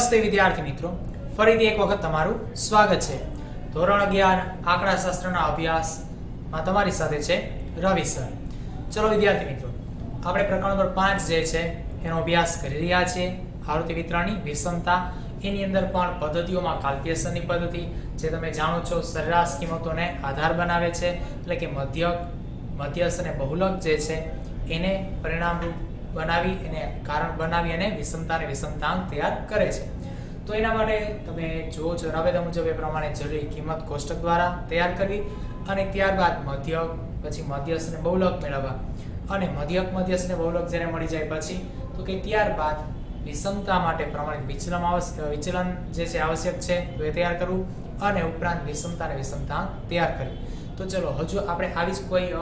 નમસ્તે વિદ્યાર્થી મિત્રો, ફરીથી એક વખત તમારું સ્વાગત છે. ધોરણ 11 આંકડાશાસ્ત્રના અભ્યાસમાં તમારી સાથે છે રવિ સર. ચલો વિદ્યાર્થી મિત્રો, આપણે પ્રકરણ નંબર 5 જે છે એનો અભ્યાસ કરી રહ્યા છીએ. આવૃત્તિ વિતરણની વિષમતા, એની અંદર પણ પદ્ધતિઓમાં કાલ્પનિક પદ્ધતિ જે તમે જાણો છો સરેરાશ કિંમતોને આધાર બનાવે છે, એટલે કે મધ્યસ્થ અને બહુલક જે છે એને પરિણામરૂપ બનાવી એને કારણ બનાવી અને વિષમતા અને વિષમતાંક તૈયાર કરે છે. તો એના માટે તમે જુઓ છો રાબેતા મુજબ એ પ્રમાણે જરૂરી કિંમત કોષ્ટક દ્વારા તૈયાર કરવી અને ત્યારબાદ મધ્યક, પછી મધ્યસ્થ અને બહુલક મેળવવા અને મધ્યક, મધ્યસ્થ અને બહુલક જ્યારે મળી જાય પછી તો કે ત્યારબાદ વિષમતા માટે પ્રમાણિત વિચલન જે છે આવશ્યક છે તો એ તૈયાર કરવું અને ઉપરાંત વિષમતા અને વિષમતાંક તૈયાર કરવી. તો ચલો હજુ આપણે આવી જ કોઈ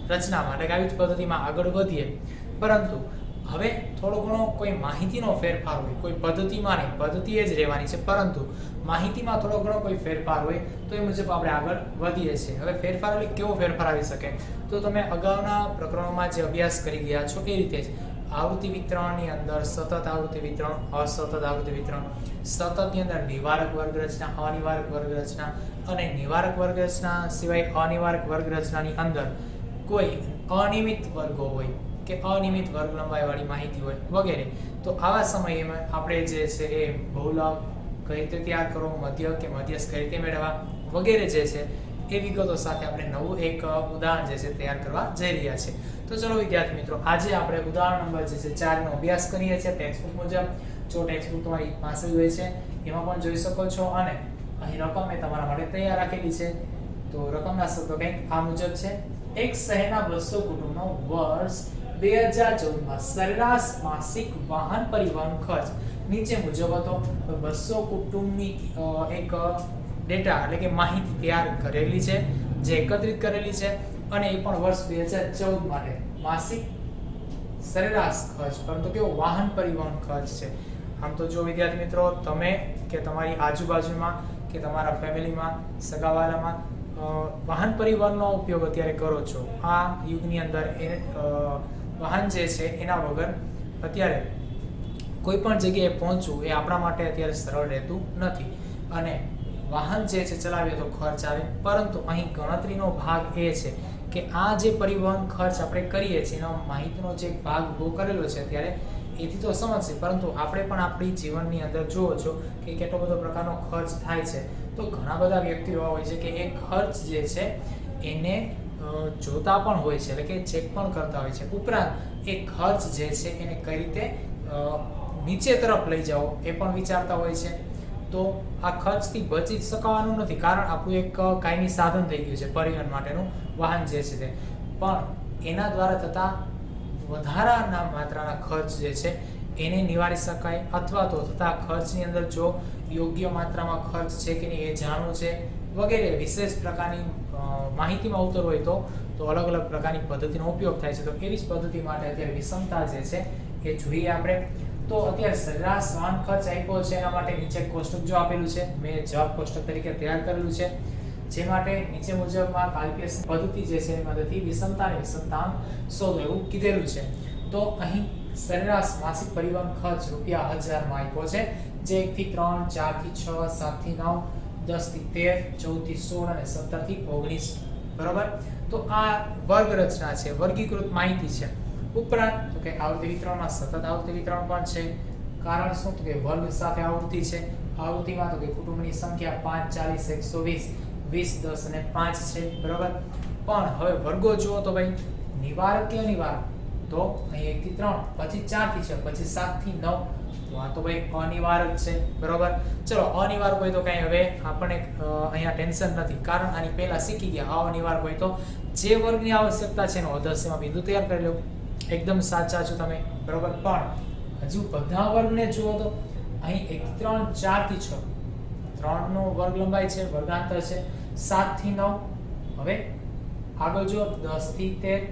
રચનામાં એટલે કે આવી જ પદ્ધતિમાં આગળ વધીએ, પરંતુ હવે થોડો ઘણો કોઈ માહિતીનો ફેરફાર હોય, કોઈ પદ્ધતિમાં નહીં, પદ્ધતિ એ જ રહેવાની છે, પરંતુ માહિતીમાં થોડો ઘણો કોઈ ફેરફાર હોય તો એ મુજબ આપણે આગળ વધીએ છીએ. હવે ફેરફાર એટલે કેવો ફેરફાર આવી શકે? તો તમે અગાઉના પ્રકરણોમાં જે અભ્યાસ કરી ગયા છો એ રીતે જ આવૃત્તિ વિતરણની અંદર સતત આવૃત્તિ વિતરણ, અસતત આવૃત્તિ વિતરણ, સતતની અંદર નિવારક વર્ગ રચના, અનિવારક વર્ગ રચના અને નિવારક વર્ગ રચના સિવાય અનિવારક વર્ગ રચનાની અંદર કોઈ અનિયમિત વર્ગો હોય કે અનિયમિત વર્ગ લંબાઈવાળી માહિતી હોય વગેરે, તો આવા સમયે આપણે જે છે એ બહુલક કઈ રીતે તૈયાર કરવો, મધ્યક કે મધ્યસ્થ કઈ રીતે મેળવવા વગેરે જે છે એ વિગતો સાથે આપણે નવું એક ઉદાહરણ જે છે તૈયાર કરવા જઈ રહ્યા છે. તો ચલો વિદ્યાર્થી મિત્રો, આજે આપણે ઉદાહરણ નંબર જે છે 4 નો અભ્યાસ કરીએ છીએ ટેક્સ્ટબુક મુજબ. જો ટેક્સ્ટબુક તમારી પાસે હોય છે એમાં પણ જોઈ શકો છો અને અહીં રકમ મેં તમારા માટે તૈયાર રાખેલી છે. તો રકમના શબ્દો કંઈક આ મુજબ છે. એક શહેરના 200 કુટુંબનો વર્ષ 2014માં સરેરાશ માસિક વાહન પરિવહન ખર્ચ નીચે મુજબ હતો. 200 કુટુંબની એક ડેટા એટલે કે માહિતી તૈયાર કરેલી છે, જે એકત્રિત કરેલી છે અને એ પણ વર્ષ 2014 માટે માસિક સરેરાશ ખર્ચ, પરંતુ કેવો વાહન પરિવહન ખર્ચ છે. આમ તો જો વિદ્યાર્થી મિત્રો તમે કે તમારી આજુબાજુમાં કે તમારા ફેમિલીમાં, સગાવાલામાં વાહન પરિવહનનો ઉપયોગ અત્યારે કરો છો, આ યુગની અંદર વાહન જે છે એના વગર અત્યારે કોઈ પણ જગ્યાએ પહોંચવું એ આપણા માટે અત્યારે સરળ રહેતું નથી અને વાહન જે છે ચલાવીએ તો ખર્ચ આવે, પરંતુ અહીં ગણતરીનો ભાગ એ છે કે આ જે પરિવહન ખર્ચ આપણે કરીએ છીએ એનો માહિતીનો જે ભાગ ઉભો કરેલો છે અત્યારે એથી તો સમજશે, પરંતુ આપણે પણ આપણી જીવનની અંદર જુઓ છો કે કેટલો બધો પ્રકારનો ખર્ચ થાય છે. તો ઘણા બધા વ્યક્તિઓ હોય છે કે એ ખર્ચ જે છે એને જોતા પણ હોય છે, એટલે કે ચેક પણ કરતા હોય છે, ઉપરાંત એ ખર્ચ જે છે એને કઈ રીતે નીચે તરફ લઈ જાઓ એ પણ વિચારતા હોય છે. તો આ ખર્ચથી બચી શકવાનું નથી, કારણ આપણું એક કાયમી સાધન થઈ ગયું છે પરિવહન માટેનું વાહન જે છે તે, પણ એના દ્વારા થતા વધારાના માત્રાના ખર્ચ જે છે એને નિવારી શકાય, અથવા તો થતા ખર્ચની અંદર જો યોગ્ય માત્રામાં ખર્ચ છે કે નહીં એ જાણવું છે વગેરે વિશેષ પ્રકારની માહિતીમાં ઉતરવું હોય તો અલગ અલગ પ્રકારની પદ્ધતિનો ઉપયોગ થાય છે. તો એવી જ પદ્ધતિ માટે અત્યારે વિષમતા જે છે એ જોઈએ આપણે. તો અત્યારે સરેરાશ વાહન ખર્ચ આપ્યો છે, એના માટે નીચે કોષ્ટક જો આપેલું છે, મેં જવાબ કોષ્ટક તરીકે તૈયાર કરેલું છે, જે માટે નીચે મુજબમાં કાલ્પનિક પદ્ધતિ જે છે એની મદદથી વિષમતા અને વિષમતાંક શોધો એવું કીધેલું છે. તો અહીં સરેરાશ માસિક પરિવહન ખર્ચ ₹1000 માં આપ્યો છે, જે 1 થી 3, 4 થી 6, 7 થી 9, 10 થી 13, 14 થી 16 અને 17 થી 19, બરોબર. તો આ વર્ગ રચના છે, વર્ગીકૃત માહિતી છે. ઉપરાંત તો કે આવૃત્તિ વિતરણમાં સતત આવૃત્તિ વિતરણ પણ છે. કારણ શું? તો કે વર્ગ સાથે આવૃત્તિ છે. આવૃત્તિમાં તો કે કુટુંબની સંખ્યા 5, 40, 120, 20, 10 અને 5 છે, બરોબર. પણ હવે વર્ગો જુઓ તો ભાઈ નિવારક કે અનિવારક, તો અહીં 1 થી 3, પછી 4 થી 6, પછી 7 થી 9, તો આ તો ભાઈ અનિવારક છે, બરોબર. ચલો અનિવારક હોય તો કઈ હવે આપણને અહીંયા ટેન્શન નથી, કારણ આની પહેલા શીખી ગયા. અનિવારક હોય તો જે વર્ગની આવશ્યકતા છે એનો અધસ્યમાં બિંદુ તૈયાર કરી લો. એકદમ સાચા છો તમે, બરોબર. પણ હજુ બધા વર્ગને જુઓ તો અહીં 1 થી 3, 4 થી 6, 3 નો વર્ગ લંબાઈ છે, વર્ગાંતર છે, 7 થી 9, હવે આગળ જો 10 થી 13,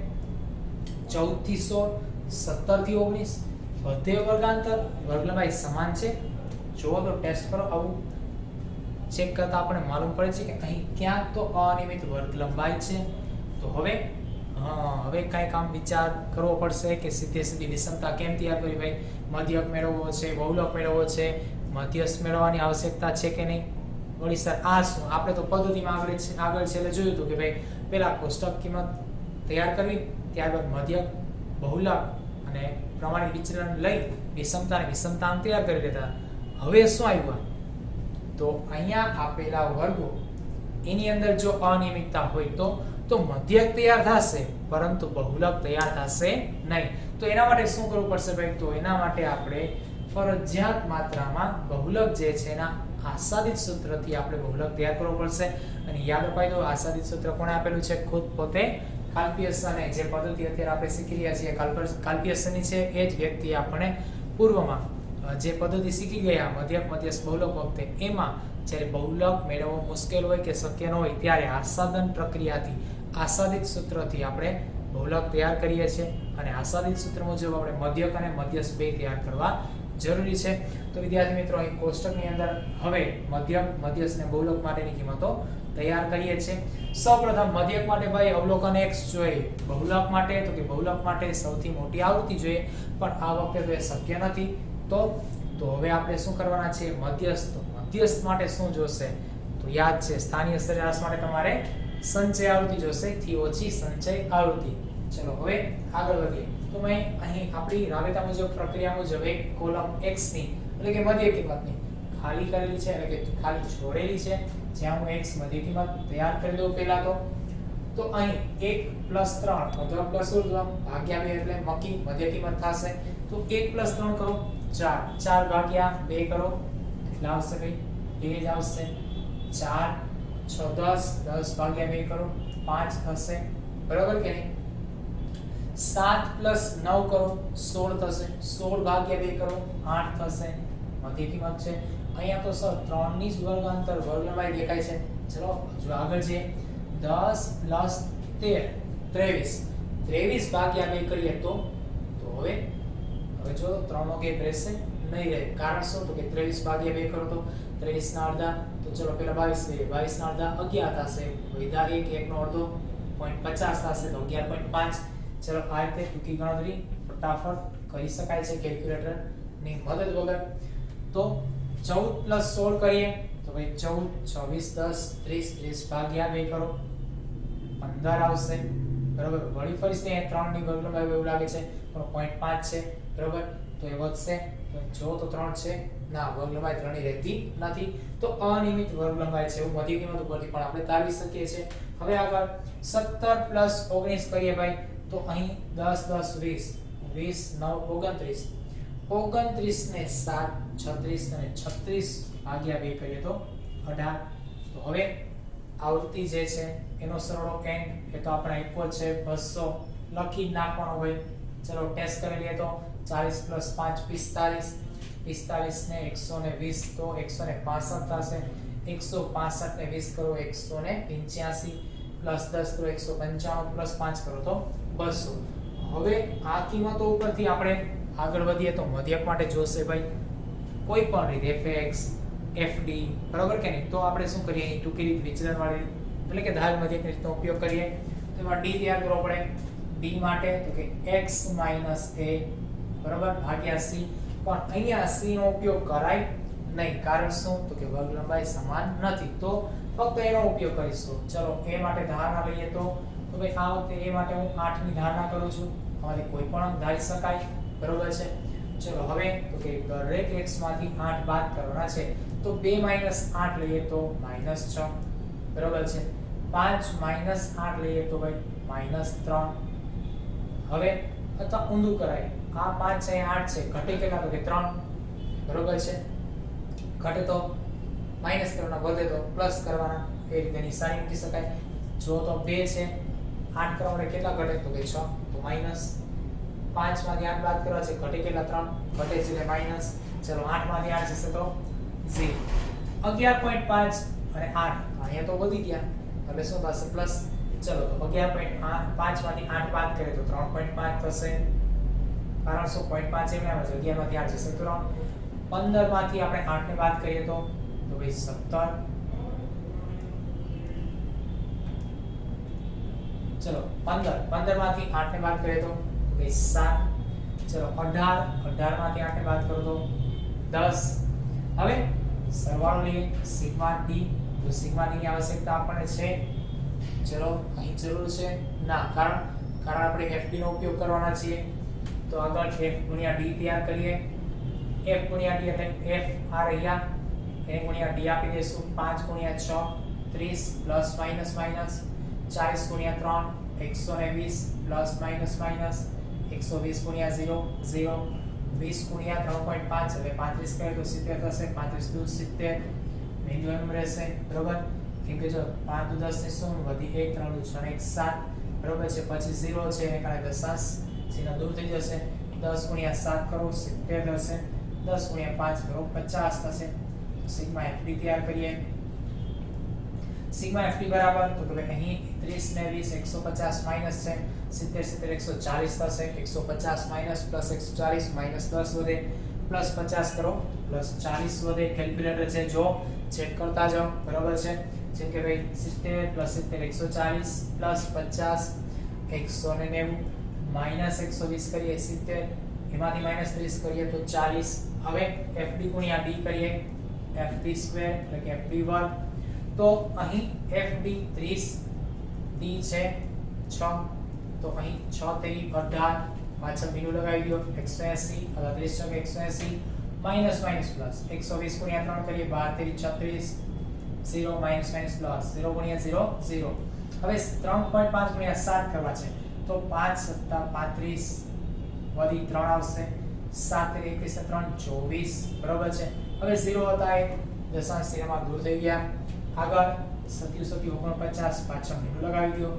14 થી 16, 17 થી 19, બધે વર્ગાંતર વર્ગ લંબાઈ સમાન છે. જુઓ તો ટેસ્ટ કરો, આવું ચેક કરતા આપણને માલુમ પડે છે કે અહીં ક્યાંક તો અનિયમિત વર્ગ લંબાઈ છે. તો હવે કઈ કામ વિચાર કરવો પડશે કે સીધી વિષમતા કેમ તૈયાર કરી? ભાઈ મધ્યક મેળવવો છે, બહુલક મેળવવો છે, મધ્યસ્થ મેળવવાની આવશ્યકતા છે કે નહીં? વળી સર આ શું? આપણે તો પદ્ધતિમાં આગળ છેલ્લે જોયું હતું કે ભાઈ પહેલા કોષ્ટક કિંમત તૈયાર કરવી, ત્યારબાદ મધ્યક, બહુલક અને પ્રમાણિત વિચલન લઈ વિષમતા અને વિષમતાંક તૈયાર કરી લેતા. હવે શું આવ્યું? તો અહીંયા આપેલા વર્ગો એની અંદર જો અનિયમિતતા હોય તો મધ્યક તૈયાર થશે પરંતુ બહુલક તૈયાર થશે નહીં. તો એના માટે શું કરવું પડશે ભાઈ? તો એના માટે આપણે ફરજિયાત માત્રામાં બહુલક જે છે એના આસાદિત સૂત્રથી આપણે બહુલક તૈયાર કરવો પડશે. અને યાદ અપાઈ દો, આસાદિત સૂત્ર કોણે આપેલું છે? ખુદ પોતે કાલ્પિયસને. જે પદ્ધતિ અત્યારે આપણે શીખી રહ્યા છીએ કાલ્પિયસની છે, એ જ વ્યક્તિ આપણે પૂર્વમાં જે પદ્ધતિ શીખી ગયા મધ્યક, મધ્યસ્થ, બહુલક વખતે, એમાં જ્યારે બહુલક મેળવવો મુશ્કેલ હોય કે શક્ય ન હોય ત્યારે આસાદન પ્રક્રિયાથી, આસાદિત સૂત્રથી આપણે બહુલક તૈયાર કરીએ છીએ. અને આસાદિત સૂત્ર મુજબ આપણે મધ્યક અને મધ્યસ્થ બે તૈયાર કરવા જરૂરી છે. તો વિદ્યાર્થી મિત્રો, અહીં કોષ્ટકની અંદર હવે મધ્યક, મધ્યસ્થ અને બહુલક માટેની કિંમતો તૈયાર કરીએ છીએ. સૌપ્રથમ મધ્યક માટે ભાઈ અવલોકન x જોઈએ, બહુલક માટે તો કે બહુલક માટે સૌથી મોટી આવૃત્તિ જોઈએ, પણ આ વખતે તો એ શક્ય નથી. તો હવે આપણે શું કરવાના છે? મધ્યસ્થ. મધ્યસ્થ માટે શું જોશે? તો યાદ છે, સ્થાનીય સરેરાશ માટે તમારે સંચય આવૃત્તિ જોશે, થી ઓછી સંચય આવૃત્તિ. ચલો હવે આગળ વધીએ. તો મેં અહીં આપણી રાબેતા મુજબ, પ્રક્રિયા મુજબ એક કોલમ x ની એટલે કે મધ્ય કિંમતની ખાલી કરેલી છે, એટલે કે ખાલી છોડેલી છે, જ્યાં હું x મધ્ય કિંમત તૈયાર કરી દઉં પહેલા. તો અહીં 1 + 3 મધ્યક પ્લસ ઉર્ધ્વ ભાગ્યા 2 એટલે મકી મધ્ય કિંમત થશે. તો 1 + 3 કરો 4, 4 ભાગ્યા 2 કરો કેટલા આવશે ભાઈ? 2 જ આવશે. 4 6 10, 10 ભાગ્યા 2 કરો 5 થશે, બરાબર કે નહીં? 7 + 9 કરો 16 થશે, 16 ભાગ્યા 2 કરો 8 થશે, મધ્ય કિંમત છે. અહીંયા તો સર 3 ની જ વર્ગાંતર વર્ગલંબાઈ દેખાય છે. ચલો જો આગળ જઈએ. 10 + 13 23, 23 ભાગ્યા 2 કરીએ તો હવે જો 3 નો ગેપ રહેશે નહીં રહે. કારણ શું? તો કે 23 ભાગ્યા 2 કરો તો 23 ના અડધા, તો ચલો પેલા 22 લઈએ, 22 ના અડધા 11 થશે, વધ્યા 1, 1 નો અડધો 0.50 થશે, તો 11.5. ચલો આ રીતે ટૂંકી ગણતરી ફટાફટ કરી શકાય છે કેલ્ક્યુલેટર ની મદદ વગર. તો 14 + 16 કરીએ તો ભાઈ 14, 26, 10, 30, 30 ભાગ્યા 2 કરો 15 આવશે, બરાબર. વળી ફરીથી 3 ની વર્ગલંબાઈ એવું લાગે છે પણ 0.5 છે, બરાબર. તો એ વધશે. તો જો તો 3 છે ના, વર્ગલંબાઈ 3 ની રહેતી નથી, તો અનિયમિત વર્ગલંબાઈ છે એવું મધ્ય કિંમત ઉપરથી પણ આપણે તારવી શકીએ છીએ. હવે આગળ 17 + 19 કરીએ ભાઈ, તો અહીં 10 10 20, 20 9 29, 29 ને 7 36 અને 36 ભાગ્યા 2 કરીએ તો 18. તો હવે આવૃત્તિ જે છે એનો સરવાળો n એ તો આપણે આપ્યો છે 200, લખી જ નાખવાનો હોય. ચલો ટેસ્ટ કરી લઈએ તો 40 + 5 45, 45 ને 120 તો 165 થશે, 165 ને 20 કરો 185, પ્લસ 10 કરો 195, પ્લસ 5 કરો તો 200. હવે આ કિંમતો ઉપરથી આપણે આગળ વધીએ તો મધ્યક માટે જોશે ભાઈ કોઈ પણ રીત fx fd, બરાબર કે નહીં? તો આપણે શું કરીએ? અહીં ટૂંકી રીત વિચલન વાળી એટલે કે ધાર મધ્યક રીતનો ઉપયોગ કરીએ. તો એમાં d તૈયાર કરવો પડે. d માટે તો કે x - a, બરાબર, ભાગ્યા c. પણ અહીંયા c નો ઉપયોગ કરાય નહીં. કારણ શું? તો કે વર્ગ લંબાઈ સમાન નથી, તો ફક્ત એનો ઉપયોગ કરીશું. ચલો a માટે ધારણા લઈએ તો ભાઈ આ વખતે a માટે હું 8 ની ધારણા કરું છું. આમાંથી કોઈ પણ ધારી શકાય, બરાબર છે. ચલો હવે તો કે દરેક x માંથી 8 બાદ કરવાના છે, તો 2 - 8 લઈએ તો -6, બરાબર છે. 5 - 8 લઈએ તો ભાઈ -3. હવે અથવા ઊંધું કરાય, આ 5 છે 8 છે, ઘટે કેટલા? તો કે 3, બરાબર છે. ઘટે તો માઈનસ કરવાના, વધે તો પ્લસ કરવાના, એ રીતે નિશાની મૂકી શકાય. જો તો 2 છે 8 કરવા માટે કેટલા ઘટે? તો કે 6, તો માઈનસ. 5 માંથી 8 બાદ કરવા છે, ઘટે કેટલા? 3, ઘટે છે એટલે માઈનસ. ચલો 8 માંથી 8 જશે તો 0. 11.5 અને 8 અહીંયા તો વધી ગયા એટલે શું થશે? પ્લસ. ચલો તો 11.5 માંથી 8 બાદ કરીએ તો 3.5 થશે. કારણ શું? 0.5 એમ આવે છે, 11 માંથી 8 જશે 3. 15 માંથી આપણે 8 ને બાદ કરીએ તો ભાઈ 17. ચલો 15 માંથી 8 ને બાદ કરીએ તો ભાઈ 7. ચલો 18 માંથી 8 ને બાદ કરો તો 10. હવે સરવાળો લઈએ સિગ્મા ડી. તો સિગ્મા ડી ની આવશ્યકતા આપણને છે. ચલો અહીં જરૂર છે ના, કારણ આપણે FD નો ઉપયોગ કરવાના છીએ. તો આગળ F ગુણ્યા D તૈયાર કરીએ. F ગુણ્યા D એટલે F આ રહ્યા એને ગુણ્યા D આપી દઈશું. 5 ગુણ્યા 6 30 પ્લસ માઈનસ માઈનસ 40 ગુણ્યા 3 120 પ્લસ માઈનસ માઈનસ 120 ગુણ્યા 0 0 20 ગુણ્યા 3.5 એટલે 35 કરે તો 70 થશે. 35 દૂ 70 બિંદુ એમ રહેશે બરોબર. કેમ કે જો 5 દૂ 10 ને શું વધી 1 3 દૂ 6 ને 1 7 બરોબર છે. પછી 0 છે એને કારણે દશાંશ ચિહ્ન દૂર થઈ જશે. 10 ગુણ્યા 7 કરો 70 થશે. 10 ગુણ્યા 5 કરો 50 થશે. સિગ્મા FD તૈયાર કરીએ. સિગ્મા FD બરાબર તો કે અહીં 30 ને 20 150 માઈનસ છે 70 70 140 થશે. 150 માઈનસ પ્લસ 140 માઈનસ 10 વધે પ્લસ 50 કરો પ્લસ 40 વધે. કેલ્ક્યુલેટર છે જો ચેક કરતા જાઓ બરાબર છે. જેમ કે ભાઈ 70 પ્લસ 70 140 પ્લસ 50 190 માઈનસ 120 કરીએ 70 એમાંથી માઈનસ 30 કરીએ તો 40. હવે FD ગુણ્યા D કરીએ. FD સ્ક્વેર એટલે કે FD વર્ગ. તો અહીં FD 30 D છે 6 તો અહીં 6 તેરી 18 પાછળ બીનું લગાવી દો 180 અથવા 30 કે 180 માઈનસ માઈનસ પ્લસ 120 ગુણ્યા 3 કરીએ 12 તેરી 36 0 માઈનસ માઈનસ પ્લસ 0 ગુણ્યા 0 0. હવે 3.5 ગુણ્યા 7 કરવા છે તો 5 + 35 વધી 3 આવશે. 7 તેરી 21 ને 3 24 બરાબર છે. હવે 0 હતા એ દશાંશ ચિહ્નમાં દૂર થઈ ગયા. આગળ 27 49 પાછળ બીનું લગાવી દો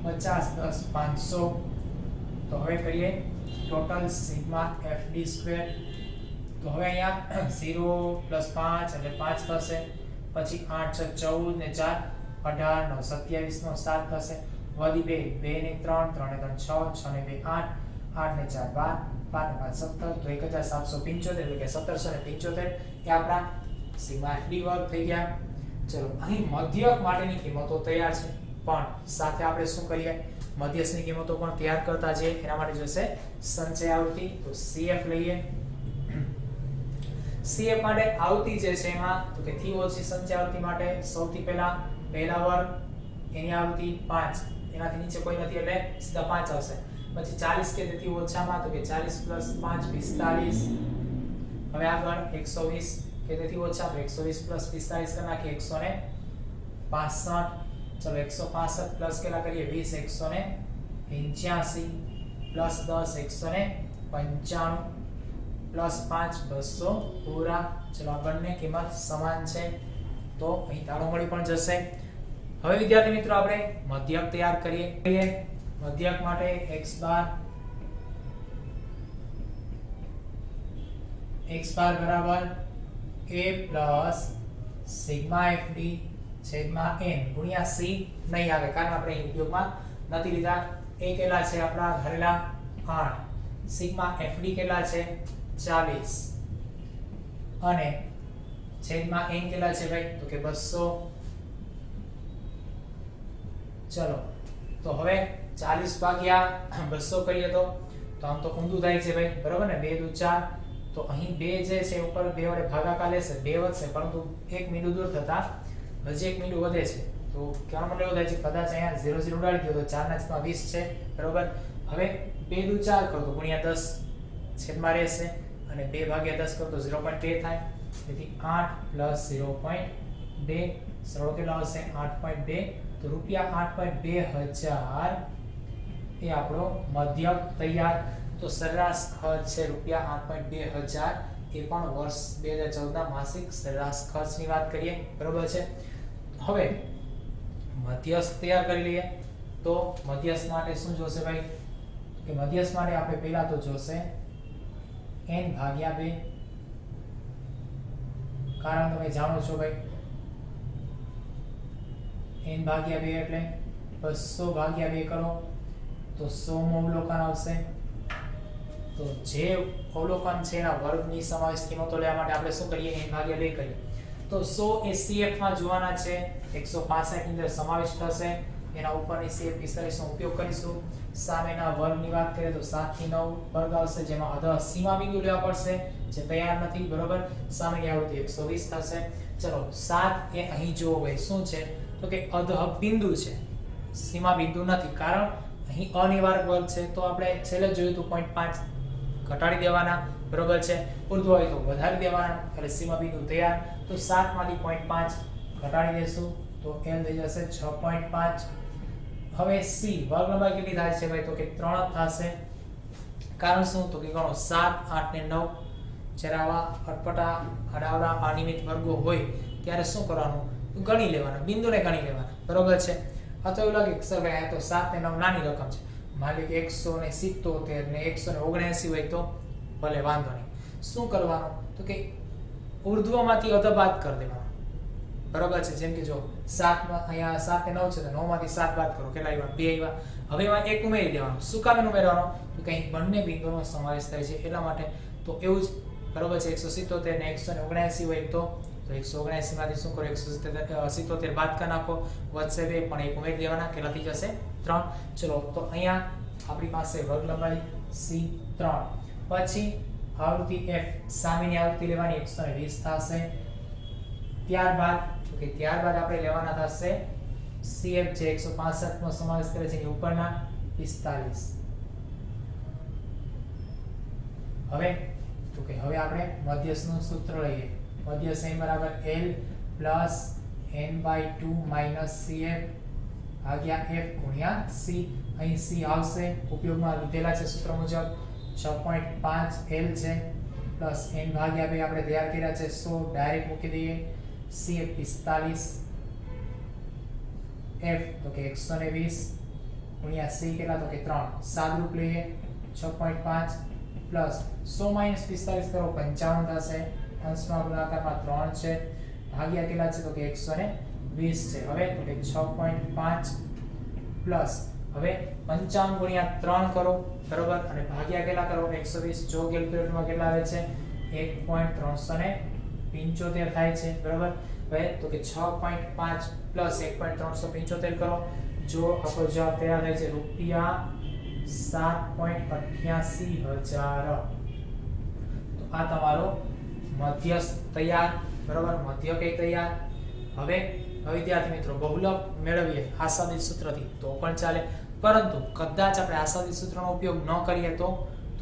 50 10 500. તો હવે કરીએ ટોટલ સિગ્મા FD સ્ક્વેર. તો હવે અહીંયા 0 + 5 એટલે 5 થશે. પછી 8 6 14 ને 4 18 9 27 નો 7 થશે. વધી 2 2 ને 3 3 ને 3 6 6 ને 2 8 8 ને 4 12 12 ને 5 17 તો 1775 એટલે કે 1775 એ આપણા સિગ્મા FD વર્ગ થઈ ગયા. ચલો અહીં મધ્યક માટેની કિંમતો તૈયાર છે પણ સાથે આપણે શું કરીએ મધ્યસ્થની કિંમતો પણ તૈયાર કરતા જઈએ. એના માટે જોશે સંચય આવૃત્તિ. તો CF લઈએ. CF માટે આવૃત્તિ જે છે એમાં તો કે થી ઓછી સંચય આવૃત્તિ માટે સૌથી પહેલા વર્ગ એની આવૃત્તિ 5 એનાથી નીચે કોઈ નથી એટલે સીધા 5 આવશે. પછી 40 કે તેથી ઓછામાં તો કે 40 + 5 45. હવે આગળ 120 કે તેથી ઓછા તો 120 + 45 કરી નાખીએ 165. ચલો 165 પ્લસ કેટલા કરીએ 20 185 પ્લસ 10 195 પ્લસ 5 200 પૂરા. ચલો આ બંને કિંમત સમાન છે તો અહીં તાળો મળી પણ જશે. હવે વિદ્યાર્થી મિત્રો આપણે મધ્યક તૈયાર કરીએ. મધ્યક માટે x બાર બરાબર a પ્લસ સિગ્મા FD છેદમાં n ગુણ્યા c નહીં આવે કારણ આપણે અહીં ઉપયોગમાં નથી લીધા. a કેટલા છે આપણા ધરેલા 8 સિગ્મા FD કેટલા છે 40 અને છેદમાં n કેટલા છે ભાઈ તો કે 200. ચલો તો હવે 40 ભાગ્યા 200 કરીએ તો આમ તો ઊંધું થાય છે ભાઈ બરાબર ને 2 દુ 4 તો અહીં 2 જે છે ઉપર 2 વડે ભાગાકાર લેશે 2 વધશે પરંતુ 1 મીંડું દૂર થતા હજી 1 મીંડું વધે છે. તો કેવાનો મતલબ એવો થાય છે કદાચ અહીંયા 0 0 ઉડાડી દો તો 4 ના છેદમાં 20 છે બરાબર. હવે 2 દુ 4 કરો તો ગુણ્યા 10 છેદમાં રહેશે અને 2 ભાગ્યા 10 કરો તો 0.2 થાય. તેથી 8 + 0.2 સરળ કેટલો આવશે 8.2. તો રૂપિયા 8.2 હજાર એ આપણો મધ્યક તૈયાર. તો સરેરાશ ખર્ચ છે રૂપિયા 8.2 હજાર. એ પણ વર્ષ 2014 ના માસિક સરેરાશ ખર્ચની વાત કરીએ બરોબર છે. હવે મધ્યસ્થ તૈયાર કરી લઈએ. તો મધ્યસ્થ માટે શું જોશે ભાઈ કે મધ્યસ્થ માટે આપણે પહેલા તો જોશે n/2 કારણ તમે જાણો છો ભાઈ n/2 એટલે 200/2 કરો તો 100 મો અવલોકન આવશે. તો જે અવલોકન છે એના વર્ગની સમાવિષ્ટ કિંમતો લેવા માટે આપણે શું કરીએ n/2 કરીએ. તો 100 એ CF માં જોવાના છે 165 ની અંદર સમાવિષ્ટ થશે એના ઉપરની CF45 નો ઉપયોગ કરીશું. સામેના વર્ગની વાત કરીએ તો 7 થી 9 વર્ગ આવશે, જેમાં અધઃ સીમા બિંદુ લેવા પડશે જે તૈયાર નથી. બરોબર, સામેની આવૃત્તિ 120 થશે. ચલો 7 એ અહીં જોવો ભાઈ શું છે તો કે અધઃ બિંદુ છે, સીમા બિંદુ નથી, કારણ અહીં અનિવાર્ય વર્ગ છે. તો આપણે છેલ્લે જોયું તો 0.5 ઘટાડી દેવાના. બરોબર છે, ઉર્ધ્વ હોય તો વધારી દેવાના, એટલે સીમા બિંદુ તૈયાર. તો 7 માંથી 0.5 ઘટાડી દેશું તો L થઈ જશે 6.5. હવે C વર્ગ લંબાઈ કેટલી થાય છે ભાઈ તો કે 3 થશે. કારણ શું તો કે ગણો 7 8 ને 9 જ્યારે આવા અટપટા આડાવડા અનિયમિત વર્ગો હોય ત્યારે શું કરવાનું, ગણી લેવાના, બિંદુને ગણી લેવાના. બરોબર છે. આ તો એવું લાગે કે સર ભાઈ આ તો 7 ને 9 નાની રકમ છે, માની લો 177 ને 179 હોય તો ભલે વાંધો નહીં. શું કરવાનું તો કે ઉર્ધ્વમાંથી અધઃ બાદ કરી દેવાનું. બરોબર છે, જેમ કે જો 7 માં અહીંયા 7 ને 9 છે તો 9 માંથી 7 બાદ કરો, કેટલા આવ્યા 2 આવ્યા. હવે એમાં 1 ઉમેરી દેવાનું. શું કામ ઉમેરવાનો તો કે અહીં બંને બિંદુનો સમાવેશ થાય છે એટલા માટે. તો એવું જ બરોબર છે, 177 ને 179 હોય તો 179 માંથી શું કરો 177 બાદ કરી નાખો, વધશે 2 પણ 1 ઉમેરી દેવાના, કેટલા થઈ જશે 3. ચલો તો અહીંયા આપણી પાસે વર્ગ લંબાઈ C 3. પછી આવૃત્તિ F સામેની આવૃત્તિ લેવાની 120 થશે. ત્યારબાદ આપણે લેવાના થશે CF જે 165 નો સમાવેશ કરે છે એની ઉપરના 45. હવે આપણે મધ્યસ્થનું સૂત્ર લઈએ. મધ્યસ્થ n બરાબર L plus n/2 minus CF ભાગ્યા F ગુણ્યા C. અહીં C આવશે, ઉપયોગમાં લીધેલા છે સૂત્ર મુજબ 6.5 L છે પ્લસ n ભાગ્યા 2 આપણે તૈયાર કર્યા છે 100, ડાયરેક્ટ મૂકી દઈએ. CF 45 F તો કે 120 ગુણ્યા C કેટલા તો કે 3, સાદુરૂપ લઈએ 6.5 પ્લસ 100 માઈનસ 45 કરો 55 થશે. અંશમાં ગુણાકારમાં 3 છે, ભાગ્યા કેટલા છે તો કે 120 છે. હવે તો કે 6.5 પ્લસ હવે 55 ગુણ્યા 3 કરો. બરોબર, અને ભાગ્યા કેટલા કરો 120. જો કેલ્ક્યુલેટરમાં કેટલા આવે છે 1.375 થાય છે. બરોબર, હવે તો કે 6.5 પ્લસ 1.375 કરો. જો આપણો જવાબ તૈયાર થાય છે રૂપિયા 7.88,000. તો આ તમારો મધ્યસ્થ તૈયાર. બરોબર, મધ્યક તૈયાર. હવે વિદ્યાર્થી મિત્રો બહુલક મેળવીએ આસાદિત સૂત્રથી તો પણ ચાલે, પરંતુ કદાચ આપણે આસાદિત સૂત્રનો ઉપયોગ ન કરીએ તો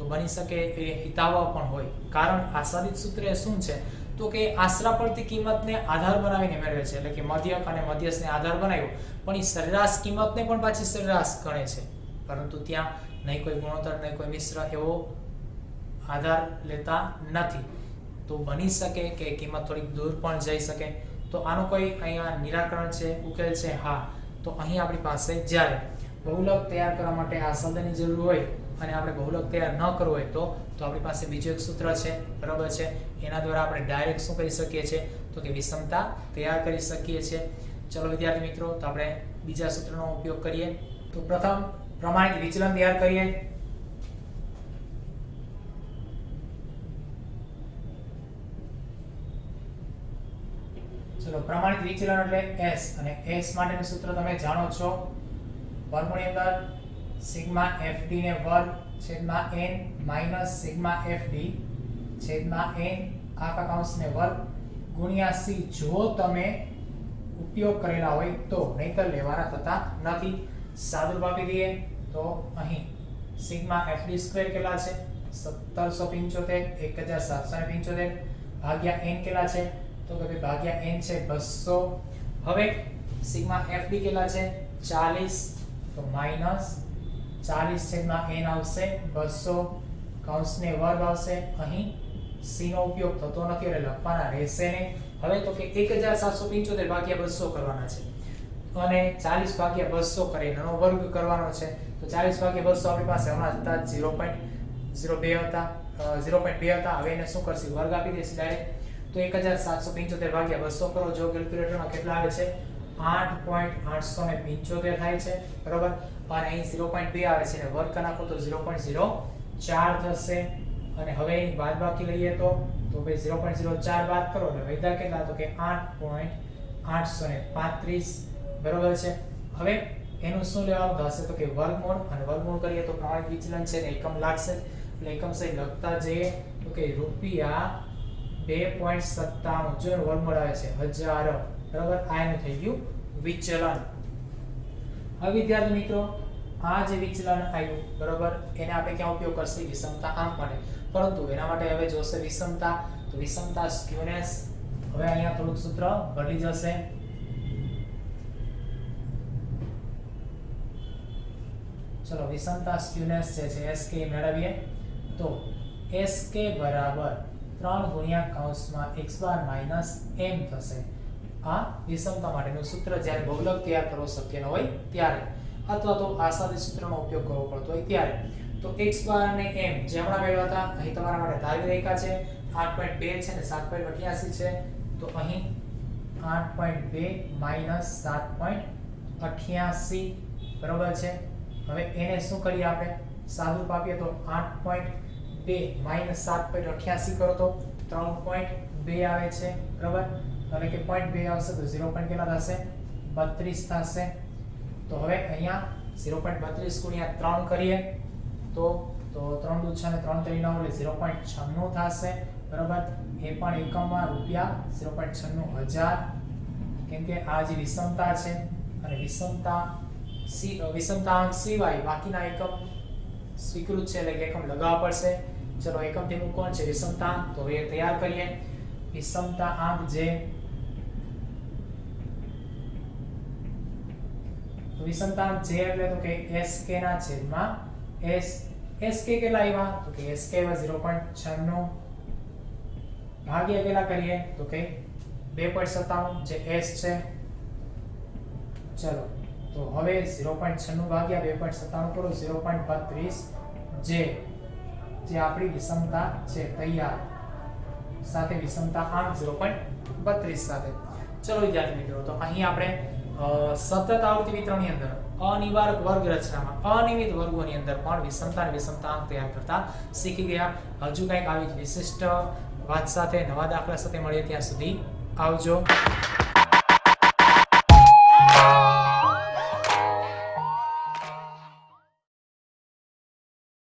બની શકે એ હિતાવહ પણ હોય. કારણ આસાદિત સૂત્ર એ શું છે તો કે આશરા પડતી કિંમતને આધાર બનાવીને મેળવે છે, એટલે કે મધ્યક અને મધ્યસ્થને આધાર બનાવ્યો, પણ એ સરેરાશ કિંમતને પણ પાછી સરેરાશ ગણે છે, પરંતુ ત્યાં નહીં કોઈ ગુણોત્તર નહીં કોઈ મિશ્ર એવો આધાર લેતા નથી. તો બની શકે કે કિંમત થોડીક દૂર પણ જઈ શકે. તો આનું કોઈ અહીંયા નિરાકરણ છે, ઉકેલ છે? હા. તો અહીં આપણી પાસે જ્યારે બહુલક તૈયાર કરવા માટે આ શબ્દની જરૂર હોય અને આપણે બહુલક તૈયાર ન કરવું હોય તો આપણી પાસે બીજું એક સૂત્ર છે. બરાબર છે, એના દ્વારા આપણે ડાયરેક્ટ શું કરી શકીએ છીએ તો કે વિષમતા તૈયાર કરી શકીએ છીએ. ચલો વિદ્યાર્થી મિત્રો, તો આપણે બીજા સૂત્રનો ઉપયોગ કરીએ. તો પ્રથમ પ્રમાણિત વિચલન તૈયાર કરીએ. ચલો, પ્રમાણિત વિચલન એટલે S, અને S માટેનું સૂત્ર તમે જાણો છો, વર્ગમૂળની અંદર સિગ્મા FD ને વર્ગ છેદમાં n માઈનસ સિગ્મા FD છેદમાં n આખા કૌંસને વર્ગ ગુણ્યા c જો તમે ઉપયોગ કરેલા હોય તો, નહીતર લેવાના થતા નથી. સાદુરૂપ આપી દઈએ તો અહીં સિગ્મા FD સ્ક્વેર કેટલા છે 1775 1775 ભાગ્યા n કેટલા છે તો કે ભાગ્યા n છે 200. હવે સિગ્મા FD કેટલા છે 40, તો માઈનસ 40 છેદમાં n આવશે 200, કૌંસને વર્ગ આવશે. અહીં c નો ઉપયોગ થતો નથી એટલે લખવાના રહેશે નહીં. હવે તો કે 1775 ભાગ્યા 200 કરવાના છે અને 40 ભાગ્યા 200 કરીને એનો વર્ગ કરવાનો છે. તો 40 ભાગ્યા 200 આપણી પાસે હમણાં હતા 0.02 હતા 0.2 હતા. હવે એને શું કરશે વર્ગ આપી દેશે ડાયરેક્ટ. તો 1775 ભાગ્યા 200 કરો. જો કેલ્ક્યુલેટરમાં કેટલા આવે છે 8.875 થાય છે. બરોબર, અને અહીં 0.2 આવે છે અને વર્ગ નાખો તો 0.04 થશે. અને હવે અહીં બાદબાકી લઈએ તો ભાઈ 0.04 બાદ કરો એટલે વધ્યા કેટલા તો કે 8.835. બરોબર છે. હવે એનું શું લેવાનું થશે તો કે વર્ગમૂળ, અને વર્ગમૂળ કરીએ તો પ્રમાણિત વિચલન છે ને એકમ લાગશે, એટલે એકમ સહિત લખતા જઈએ તો કે રૂપિયા 2.97 જો એનું વર્ગમૂળ આવે છે 1000, બરાબર. આ એનું થઈ ગયું વિચલન. હવે વિદ્યાર્થી મિત્રો આ જે વિચલન આવ્યું, બરાબર, એને આપણે ક્યાં ઉપયોગ કરશે વિષમતા આંક માટે, પરંતુ એના માટે હવે જોશે વિષમતા. તો વિષમતા સ્ક્યુનેસ, હવે અહીંયા થોડુંક સૂત્ર બદલી જશે. ચલો વિષમતા સ્ક્યુનેસ જે છે SK મેળવીએ તો SK બરાબર 3 ગુણ્યા કૌંસમાં x બાર માઈનસ m થશે. આ વિષમતા માટેનું સૂત્ર જ્યારે બહુલક તૈયાર કરવો શક્ય ન હોય ત્યારે, અથવા તો આસાદી સૂત્રનો ઉપયોગ કરવો પડતો હોય ત્યારે. તો x બાર અને m જે હમણાં મેળવ્યા હતા અહીં તમારા માટે ધારી રેખા છે 8.2 છે ને 7.88 છે. તો અહીં 8.2 માઈનસ 7.88 બરાબર છે. હવે એને શું કરીએ આપણે સાદુરૂપ આપીએ તો 8.2 માઈનસ 7.88 કરો તો 3.2 આવે છે, બરાબર. એટલે કે 0.2 આવશે તો 0. કેટલા થશે 32 થશે. તો હવે અહીંયા 0.32 ગુણ્યા 3 કરીએ તો 3 દુ 6 ને 3 3 ના એટલે 0.96 થશે, બરાબર. એ પણ એકમમાં રૂપિયા 0.96 કેમ કે આ જે વિષમતા છે અને વિષમતાંક સિવાય બાકીના એકમ સ્વીકૃત છે, એટલે કે એકમ લગાવવા પડશે. ચલો એકમથી મુક કોણ છે વિષમતાંક, તો એ તૈયાર કરીએ. વિષમતાંક જે વિષમતાંક જે એટલે તો કે SK ના છેદમાં SK કેટલા આવ્યા તો કે SK = 0.96 ભાગ્યા કેટલા કરીએ તો કે 2.97 જે S છે. ચલો તો હવે 0.96 ભાગ્યા 2.97 કરો 0.32 જે આપણી વિષમતા છે તૈયાર, સાથે વિષમતા આંક 0.32 સાથે. ચલો વિદ્યાર્થી મિત્રો તો અહીં આપણે સતત આવૃત્તિ વિતરણની અંદર અનિવાર્ય વર્ગ રચનામાં અનિયમિત વર્ગોની અંદર પણ વિષમતા અને વિષમતાંક તૈયાર કરતા શીખી ગયા. હજુ કંઈક આવી વિશિષ્ટ વાત સાથે નવા દાખલા સાથે મળીએ ત્યાં સુધી આવજો.